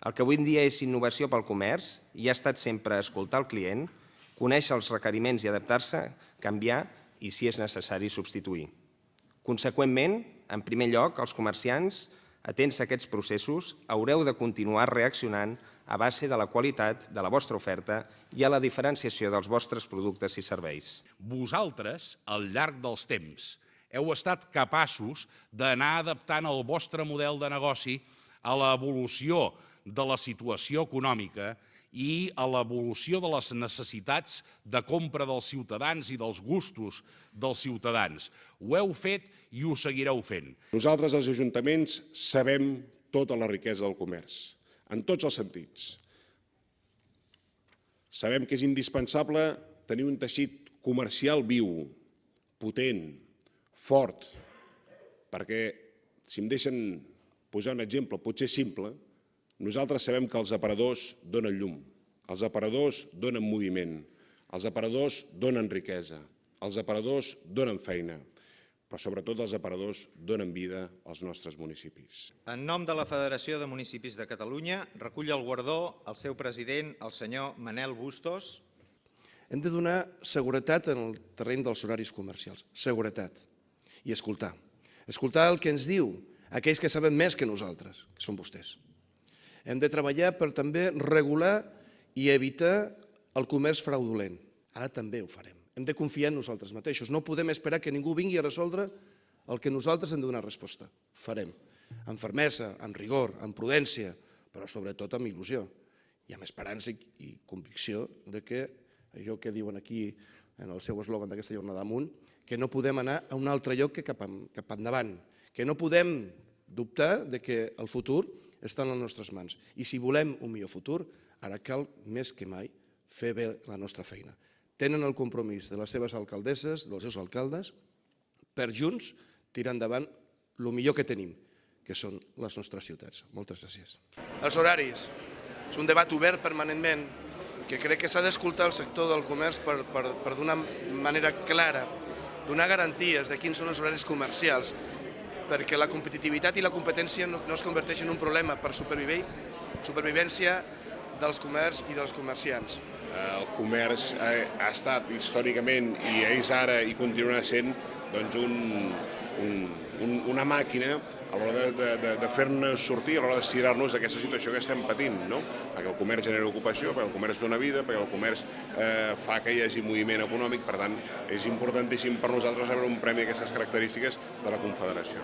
El que avui en dia és innovació pel comerç i ha estat sempre escoltar el client, conèixer els requeriments i adaptar-se, canviar i, si és necessari, substituir. Conseqüentment, en primer lloc, els comerciants, atents a aquests processos, haureu de continuar reaccionant a base de la qualitat de la vostra oferta i a la diferenciació dels vostres productes i serveis. Vosaltres, al llarg dels temps, heu estat capaços d'anar adaptant el vostre model de negoci a l'evolució de la situació econòmica i a l'evolució de les necessitats de compra dels ciutadans i dels gustos dels ciutadans. Ho heu fet i ho seguireu fent. Nosaltres, els ajuntaments, sabem tota la riquesa del comerç, en tots els sentits. Sabem que és indispensable tenir un teixit comercial viu, potent, fort, perquè, si em deixen posar un exemple potser simple, nosaltres sabem que els aparadors donen llum, els aparadors donen moviment, els aparadors donen riquesa, els aparadors donen feina, però sobretot els aparadors donen vida als nostres municipis. En nom de la Federació de Municipis de Catalunya, recull el guardó el seu president, el senyor Manel Bustos. Hem de donar seguretat en el terreny dels horaris comercials, seguretat, i escoltar. Escoltar el que ens diu aquells que saben més que nosaltres, que són vostès. Hem de treballar per també regular i evitar el comerç fraudulent. Ara també ho farem. Hem de confiar en nosaltres mateixos. No podem esperar que ningú vingui a resoldre el que nosaltres hem de donar resposta. Ho farem. Amb fermesa, amb rigor, amb prudència, però sobretot amb il·lusió i amb esperança i convicció de que allò que diuen aquí en el seu eslògan d'aquesta jornada amunt, que no podem anar a un altre lloc que cap endavant, que no podem dubtar de que el futur està en les nostres mans. I si volem un millor futur, ara cal més que mai fer bé la nostra feina. Tenen el compromís de les seves alcaldesses, dels seus alcaldes, per junts tirar endavant el millor que tenim, que són les nostres ciutats. Moltes gràcies. Els horaris. És un debat obert permanentment que crec que s'ha d'escoltar el sector del comerç per d'una manera clara, donar garanties de quins són els horaris comercials, perquè la competitivitat i la competència no es converteixen en un problema per supervivència dels comerç i dels comerciants. El comerç ha estat històricament i és ara i continuarà sent una màquina a l'hora de fer-nos sortir, a l'hora d'estirar-nos d'aquesta situació que estem patint, perquè el comerç genera ocupació, perquè el comerç dona vida, perquè el comerç fa que hi hagi moviment econòmic, per tant, és importantíssim per nosaltres rebre un premi d'aquestes característiques de la Confederació.